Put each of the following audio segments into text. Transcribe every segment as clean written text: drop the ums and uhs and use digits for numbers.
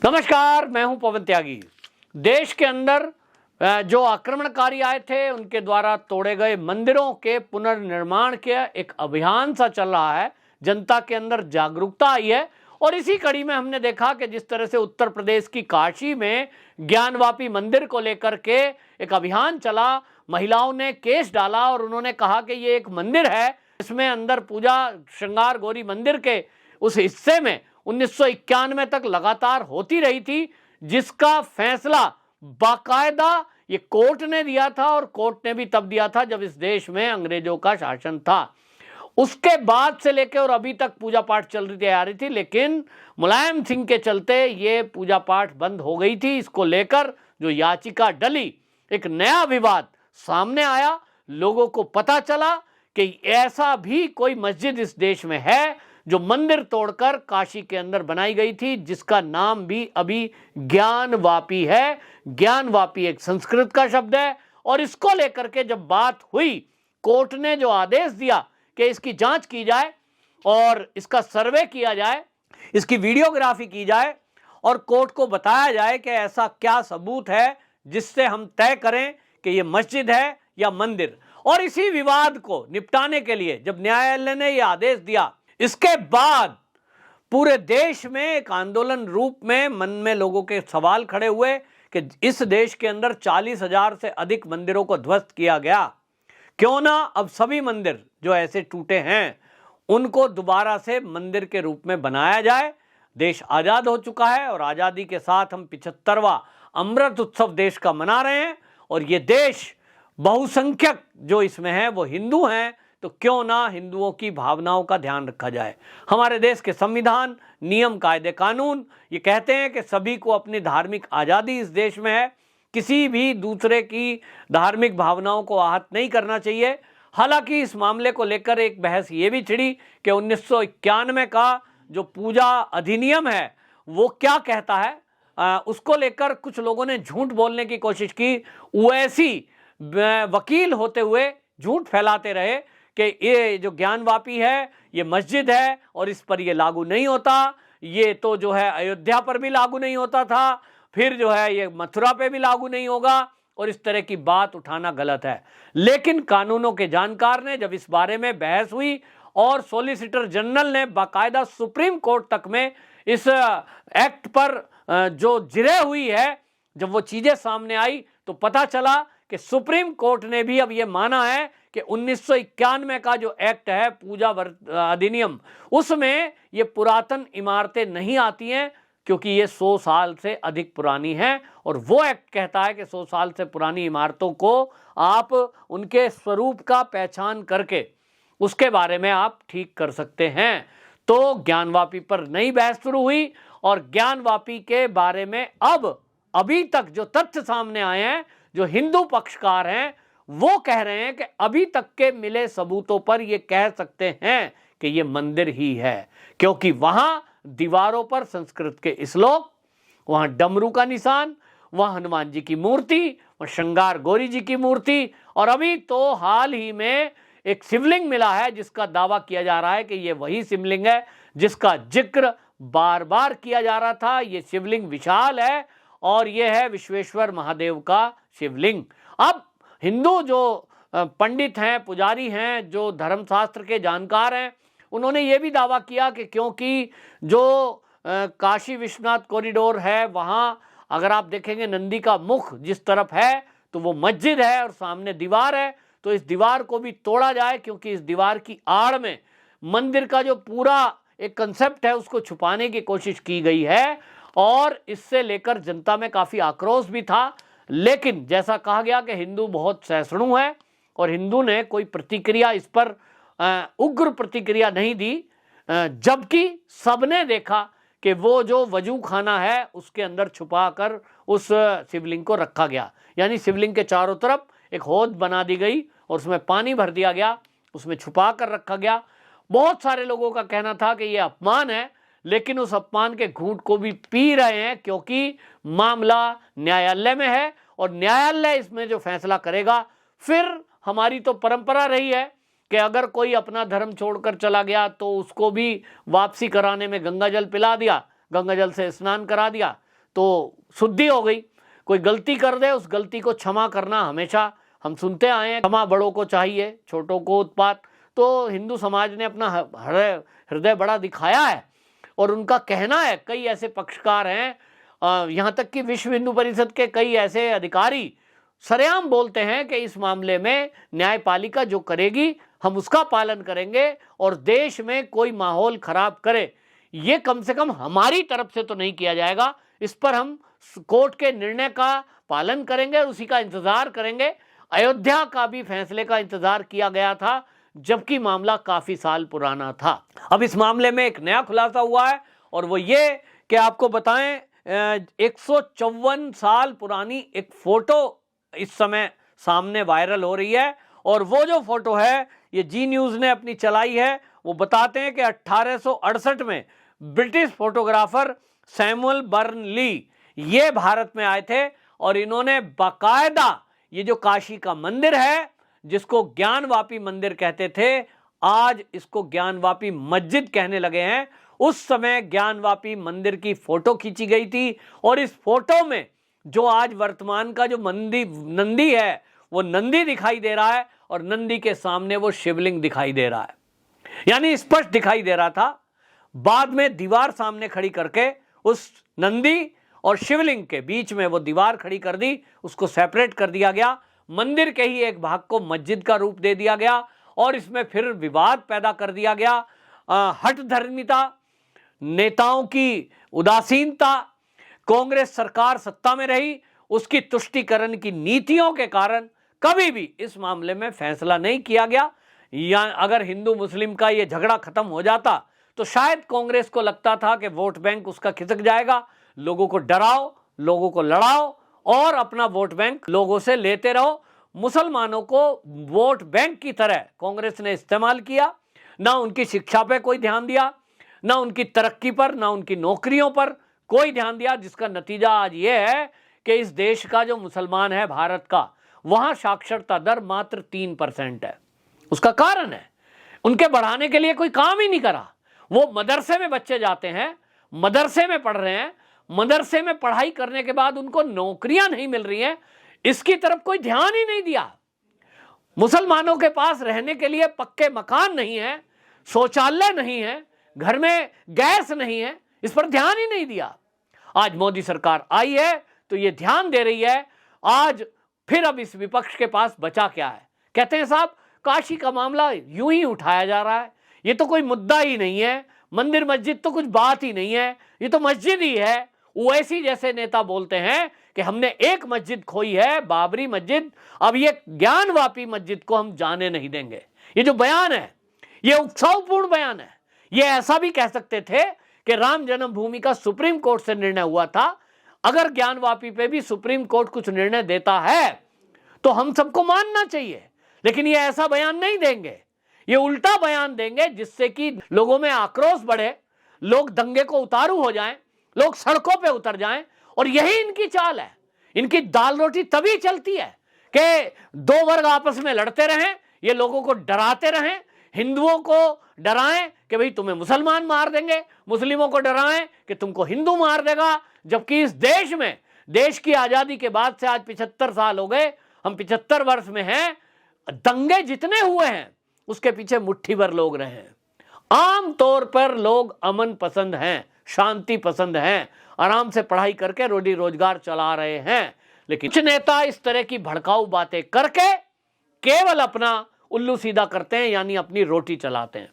नमस्कार, मैं हूं पवन त्यागी। देश के अंदर जो आक्रमणकारी आए थे उनके द्वारा तोड़े गए मंदिरों के पुनर्निर्माण के एक अभियान सा चल रहा है। जनता के अंदर जागरूकता आई है और इसी कड़ी में हमने देखा कि जिस तरह से उत्तर प्रदेश की काशी में ज्ञानवापी मंदिर को लेकर के एक अभियान चला, महिलाओं ने केस डाला और उन्होंने कहा कि ये एक मंदिर है, इसमें अंदर पूजा श्रृंगार गौरी मंदिर के उस हिस्से में 1991 तक लगातार होती रही थी, जिसका फैसला बाकायदा ये कोर्ट ने दिया था और कोर्ट ने भी तब दिया था जब इस देश में अंग्रेजों का शासन था। उसके बाद से लेकर और अभी तक पूजा पाठ चल रही आ रही थी, लेकिन मुलायम सिंह के चलते ये पूजा पाठ बंद हो गई थी। इसको लेकर जो याचिका डली, एक नया विवाद सामने आया, लोगों को पता चला कि ऐसा भी कोई मस्जिद इस देश में है जो मंदिर तोड़कर काशी के अंदर बनाई गई थी, जिसका नाम भी अभी ज्ञानवापी है। ज्ञानवापी एक संस्कृत का शब्द है और इसको लेकर के जब बात हुई, कोर्ट ने जो आदेश दिया कि इसकी जांच की जाए और इसका सर्वे किया जाए, इसकी वीडियोग्राफी की जाए और कोर्ट को बताया जाए कि ऐसा क्या सबूत है जिससे हम तय करें कि यह मस्जिद है या मंदिर। और इसी विवाद को निपटाने के लिए जब न्यायालय ने यह आदेश दिया, इसके बाद पूरे देश में एक आंदोलन रूप में मन में लोगों के सवाल खड़े हुए कि इस देश के अंदर 40,000 से अधिक मंदिरों को ध्वस्त किया गया, क्यों ना अब सभी मंदिर जो ऐसे टूटे हैं उनको दोबारा से मंदिर के रूप में बनाया जाए। देश आज़ाद हो चुका है और आज़ादी के साथ हम 75वां अमृत उत्सव देश का मना रहे हैं और ये देश बहुसंख्यक जो इसमें है वो हिंदू हैं, तो क्यों ना हिंदुओं की भावनाओं का ध्यान रखा जाए। हमारे देश के संविधान, नियम, कायदे, कानून ये कहते हैं कि सभी को अपनी धार्मिक आज़ादी इस देश में है, किसी भी दूसरे की धार्मिक भावनाओं को आहत नहीं करना चाहिए। हालांकि इस मामले को लेकर एक बहस ये भी छिड़ी कि 1991 का जो पूजा अधिनियम है वो क्या कहता है, उसको लेकर कुछ लोगों ने झूठ बोलने की कोशिश की। ओवैसी वकील होते हुए झूठ फैलाते रहे कि ये जो ज्ञानवापी है ये मस्जिद है और इस पर ये लागू नहीं होता, ये तो जो है अयोध्या पर भी लागू नहीं होता था, फिर जो है ये मथुरा पे भी लागू नहीं होगा और इस तरह की बात उठाना गलत है। लेकिन कानूनों के जानकार ने जब इस बारे में बहस हुई और सॉलिसिटर जनरल ने बाकायदा सुप्रीम कोर्ट तक में इस एक्ट पर जो जिरह हुई है, जब वो चीजें सामने आई तो पता चला कि सुप्रीम कोर्ट ने भी अब ये माना है कि 1991 का जो एक्ट है पूजा अधिनियम, उसमें ये पुरातन इमारतें नहीं आती हैं क्योंकि ये 100 साल से अधिक पुरानी हैं और वो एक्ट कहता है कि 100 साल से पुरानी इमारतों को आप उनके स्वरूप का पहचान करके उसके बारे में आप ठीक कर सकते हैं। तो ज्ञानवापी पर नई बहस शुरू हुई और ज्ञानवापी के बारे में अब अभी तक जो तथ्य सामने आए हैं, जो हिंदू पक्षकार हैं वो कह रहे हैं कि अभी तक के मिले सबूतों पर ये कह सकते हैं कि ये मंदिर ही है, क्योंकि वहां दीवारों पर संस्कृत के श्लोक, वहां डमरू का निशान, वहां हनुमान जी की मूर्ति, वहां श्रृंगार गौरी जी की मूर्ति और अभी तो हाल ही में एक शिवलिंग मिला है जिसका दावा किया जा रहा है कि ये वही शिवलिंग है जिसका जिक्र बार बार किया जा रहा था। ये शिवलिंग विशाल है और यह है विश्वेश्वर महादेव का शिवलिंग। अब हिंदू जो पंडित हैं, पुजारी हैं, जो धर्मशास्त्र के जानकार हैं, उन्होंने ये भी दावा किया कि क्योंकि जो काशी विश्वनाथ कॉरिडोर है वहाँ अगर आप देखेंगे नंदी का मुख जिस तरफ है तो वो मस्जिद है और सामने दीवार है, तो इस दीवार को भी तोड़ा जाए क्योंकि इस दीवार की आड़ में मंदिर का जो पूरा एक कंसेप्ट है उसको छुपाने की कोशिश की गई है और इससे लेकर जनता में काफ़ी आक्रोश भी था। लेकिन जैसा कहा गया कि हिंदू बहुत सहिष्णु है और हिंदू ने कोई प्रतिक्रिया इस पर उग्र प्रतिक्रिया नहीं दी, जबकि सबने देखा कि वो जो वजू खाना है उसके अंदर छुपाकर उस शिवलिंग को रखा गया, यानी शिवलिंग के चारों तरफ एक हौद बना दी गई और उसमें पानी भर दिया गया, उसमें छुपा कर रखा गया। बहुत सारे लोगों का कहना था कि यह अपमान है, लेकिन उस अपमान के घूंट को भी पी रहे हैं क्योंकि मामला न्यायालय में है और न्यायालय इसमें जो फैसला करेगा। फिर हमारी तो परंपरा रही है कि अगर कोई अपना धर्म छोड़कर चला गया तो उसको भी वापसी कराने में गंगा जल पिला दिया, गंगा जल से स्नान करा दिया। तो शुद्धि हो गई। कोई गलती कर दे, उस गलती को क्षमा करना हमेशा हम सुनते आए हैं, क्षमा बड़ों को चाहिए छोटों को उत्पात। तो हिंदू समाज ने अपना हृदय बड़ा दिखाया है और उनका कहना है, कई ऐसे पक्षकार हैं, यहाँ तक कि विश्व हिंदू परिषद के कई ऐसे अधिकारी सरेआम बोलते हैं कि इस मामले में न्यायपालिका जो करेगी हम उसका पालन करेंगे और देश में कोई माहौल खराब करे ये कम से कम हमारी तरफ से तो नहीं किया जाएगा। इस पर हम कोर्ट के निर्णय का पालन करेंगे और उसी का इंतजार करेंगे। अयोध्या का भी फैसले का इंतजार किया गया था, जबकि मामला काफी साल पुराना था। अब इस मामले में एक नया खुलासा हुआ है और वो ये कि आपको बताएं 154 साल पुरानी एक फोटो इस समय सामने वायरल हो रही है और वो जो फोटो है ये जी न्यूज ने अपनी चलाई है। वो बताते हैं कि 1868 में ब्रिटिश फोटोग्राफर सैमुअल बर्नली ये भारत में आए थे और इन्होंने बाकायदा ये जो काशी का मंदिर है जिसको ज्ञानवापी मंदिर कहते थे, आज इसको ज्ञानवापी मस्जिद कहने लगे हैं। उस समय ज्ञानवापी मंदिर की फोटो खींची गई थी और इस फोटो में जो आज वर्तमान का जो नंदी है वो नंदी दिखाई दे रहा है और नंदी के सामने वो शिवलिंग दिखाई दे रहा है, यानी स्पष्ट दिखाई दे रहा था। बाद में दीवार सामने खड़ी करके उस नंदी और शिवलिंग के बीच में वो दीवार खड़ी कर दी, उसको सेपरेट कर दिया गया। मंदिर के ही एक भाग को मस्जिद का रूप दे दिया गया और इसमें फिर विवाद पैदा कर दिया गया। हठधर्मिता, नेताओं की उदासीनता, कांग्रेस सरकार सत्ता में रही उसकी तुष्टीकरण की नीतियों के कारण कभी भी इस मामले में फैसला नहीं किया गया। या अगर हिंदू मुस्लिम का ये झगड़ा खत्म हो जाता तो शायद कांग्रेस को लगता था कि वोट बैंक उसका खिसक जाएगा, लोगों को डराओ, लोगों को लड़ाओ और अपना वोट बैंक लोगों से लेते रहो। मुसलमानों को वोट बैंक की तरह कांग्रेस ने इस्तेमाल किया, ना उनकी शिक्षा पे कोई ध्यान दिया, ना उनकी तरक्की पर, ना उनकी नौकरियों पर कोई ध्यान दिया, जिसका नतीजा आज ये है कि इस देश का जो मुसलमान है भारत का, वहां साक्षरता दर मात्र 3% है। उसका कारण है उनके बढ़ाने के लिए कोई काम ही नहीं करा। वो मदरसे में बच्चे जाते हैं, मदरसे में पढ़ रहे हैं, मदरसे में पढ़ाई करने के बाद उनको नौकरियां नहीं मिल रही हैं, इसकी तरफ कोई ध्यान ही नहीं दिया। मुसलमानों के पास रहने के लिए पक्के मकान नहीं है, शौचालय नहीं है, घर में गैस नहीं है, इस पर ध्यान ही नहीं दिया। आज मोदी सरकार आई है तो ये ध्यान दे रही है। आज फिर अब इस विपक्ष के पास बचा क्या है? कहते हैं साहब काशी का मामला यूं ही उठाया जा रहा है, ये तो कोई मुद्दा ही नहीं है, मंदिर मस्जिद तो कुछ बात ही नहीं है, ये तो मस्जिद ही है। ओवैसी जैसे नेता बोलते हैं कि हमने एक मस्जिद खोई है, बाबरी मस्जिद, अब ये ज्ञानवापी मस्जिद को हम जाने नहीं देंगे। ये जो बयान है ये उत्सवपूर्ण बयान है। ये ऐसा भी कह सकते थे कि राम जन्मभूमि का सुप्रीम कोर्ट से निर्णय हुआ था, अगर ज्ञानवापी पे भी सुप्रीम कोर्ट कुछ निर्णय देता है तो हम सबको मानना चाहिए, लेकिन ये ऐसा बयान नहीं देंगे, ये उल्टा बयान देंगे जिससे कि लोगों में आक्रोश बढ़े, लोग दंगे को उतारू हो जाएं, लोग सड़कों पे उतर जाएं। और यही इनकी चाल है। इनकी दाल रोटी तभी चलती है कि दो वर्ग आपस में लड़ते रहें, ये लोगों को डराते रहें, हिंदुओं को डराएं कि भाई तुम्हें मुसलमान मार देंगे, मुस्लिमों को डराएं कि तुमको हिंदू मार देगा। जबकि इस देश में, देश की आजादी के बाद से आज 75 साल हो गए, हम 75 वर्ष में हैं, दंगे जितने हुए हैं उसके पीछे मुट्ठी भर लोग रहे हैं। आम तौर पर लोग अमन पसंद हैं, शांति पसंद हैं, आराम से पढ़ाई करके रोजी रोजगार चला रहे हैं। लेकिन कुछ नेता इस तरह की भड़काऊ बातें करके केवल अपना उल्लू सीधा करते हैं, यानी अपनी रोटी चलाते हैं।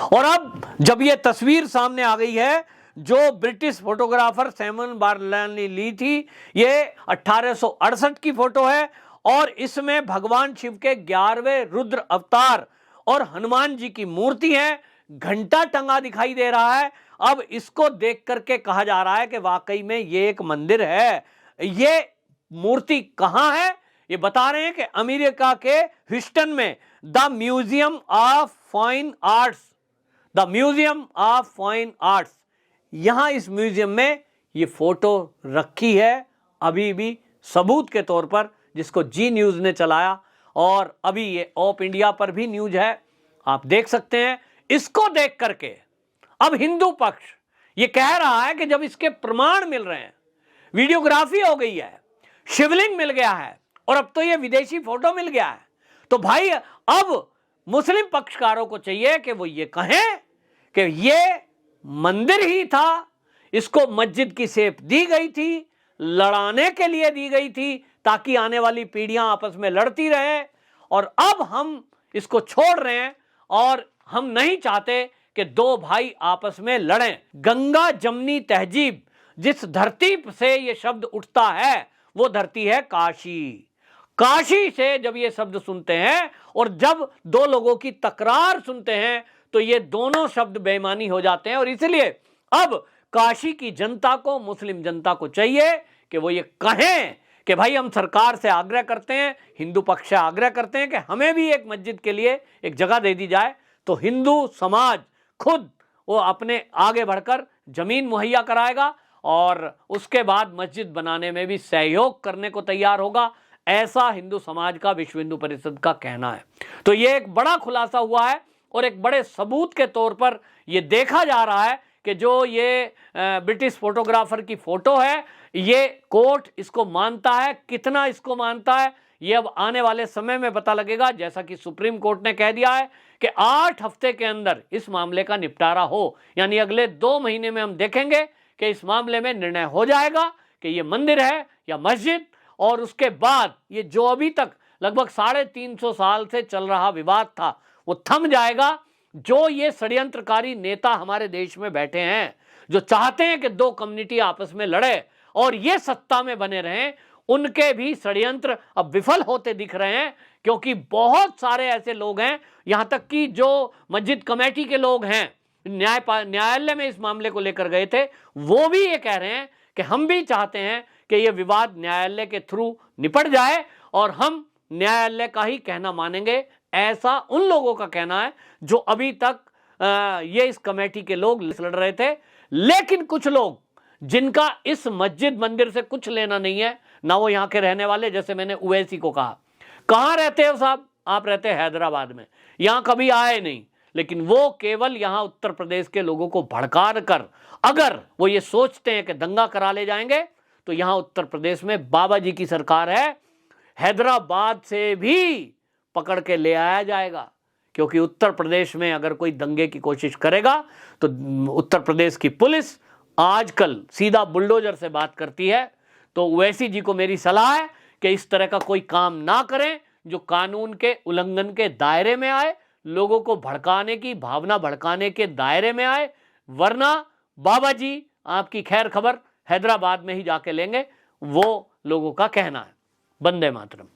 और अब जब ये तस्वीर सामने आ गई है जो ब्रिटिश फोटोग्राफर सैमुअल बर्नली ने ली थी, ये 1868 की फोटो है और इसमें भगवान शिव के 11वें रुद्र अवतार और हनुमान जी की मूर्ति है, घंटा टंगा दिखाई दे रहा है। अब इसको देख करके कहा जा रहा है कि वाकई में ये एक मंदिर है। ये मूर्ति कहां है? ये बता रहे हैं कि अमेरिका के ह्यूस्टन में the museum of fine arts, the museum of fine arts, यहां इस म्यूजियम में ये फोटो रखी है अभी भी सबूत के तौर पर, जिसको जी न्यूज ने चलाया और अभी ये ऑप इंडिया पर भी न्यूज है, आप देख सकते हैं। इसको देख करके अब हिंदू पक्ष ये कह रहा है कि जब इसके प्रमाण मिल रहे हैं, वीडियोग्राफी हो गई है, शिवलिंग मिल गया है और अब तो ये विदेशी फोटो मिल गया है। तो भाई अब मुस्लिम पक्षकारों को चाहिए कि वो ये कहें कि ये मंदिर ही था, इसको मस्जिद की सेप दी गई थी, लड़ाने के लिए दी गई थी ताकि आने वाली पीढ़ियां आपस में लड़ती रहे, और अब हम इसको छोड़ रहे हैं और हम नहीं चाहते कि दो भाई आपस में लड़ें। गंगा जमनी तहजीब, जिस धरती से ये शब्द उठता है वो धरती है काशी। काशी से जब ये शब्द सुनते हैं और जब दो लोगों की तकरार सुनते हैं तो ये दोनों शब्द बेईमानी हो जाते हैं। और इसलिए अब काशी की जनता को, मुस्लिम जनता को चाहिए कि वो ये कहें कि भाई हम सरकार से आग्रह करते हैं, हिंदू पक्ष से आग्रह करते हैं कि हमें भी एक मस्जिद के लिए एक जगह दे दी जाए। तो हिंदू समाज खुद वो अपने आगे बढ़कर जमीन मुहैया कराएगा और उसके बाद मस्जिद बनाने में भी सहयोग करने को तैयार होगा, ऐसा हिंदू समाज का, विश्व हिंदू परिषद का कहना है। तो ये एक बड़ा खुलासा हुआ है और एक बड़े सबूत के तौर पर ये देखा जा रहा है कि जो ये ब्रिटिश फोटोग्राफर की फोटो है, ये कोर्ट इसको मानता है। कितना इसको मानता है ये अब आने वाले समय में पता लगेगा। जैसा कि सुप्रीम कोर्ट ने कह दिया है कि 8 हफ्ते के अंदर इस मामले का निपटारा हो, यानी अगले 2 महीने में हम देखेंगे कि इस मामले में निर्णय हो जाएगा कि ये मंदिर है या मस्जिद। और उसके बाद ये जो अभी तक लगभग 350 साल से चल रहा विवाद था वो थम जाएगा। जो ये षड्यंत्रकारी नेता हमारे देश में बैठे हैं, जो चाहते हैं कि 2 कम्युनिटी आपस में लड़े और ये सत्ता में बने रहें, उनके भी षड्यंत्र अब विफल होते दिख रहे हैं। क्योंकि बहुत सारे ऐसे लोग हैं, यहां तक कि जो मस्जिद कमेटी के लोग हैं, न्यायालय में इस मामले को लेकर गए थे, वो भी ये कह रहे हैं कि हम भी चाहते हैं कि ये विवाद न्यायालय के थ्रू निपट जाए और हम न्यायालय का ही कहना मानेंगे। ऐसा उन लोगों का कहना है जो अभी तक ये इस कमेटी के लोग लड़ रहे थे। लेकिन कुछ लोग जिनका इस मस्जिद मंदिर से कुछ लेना नहीं है, ना वो यहाँ के रहने वाले, जैसे मैंने उवैसी को कहा, कहाँ रहते हो साहब? आप रहते हैं हैदराबाद में, यहाँ कभी आए नहीं, लेकिन वो केवल यहाँ उत्तर प्रदेश के लोगों को भड़का कर, अगर वो ये सोचते हैं कि दंगा करा ले जाएंगे, तो यहाँ उत्तर प्रदेश में बाबा जी की सरकार है, हैदराबाद से भी पकड़ के ले आया जाएगा। क्योंकि उत्तर प्रदेश में अगर कोई दंगे की कोशिश करेगा तो उत्तर प्रदेश की पुलिस आजकल सीधा बुलडोजर से बात करती है। तो ओवैसी जी को मेरी सलाह है कि इस तरह का कोई काम ना करें जो कानून के उल्लंघन के दायरे में आए, लोगों को भड़काने की भावना भड़काने के दायरे में आए, वरना बाबा जी आपकी खैर खबर हैदराबाद में ही जाके लेंगे, वो लोगों का कहना है। वंदे मातरम।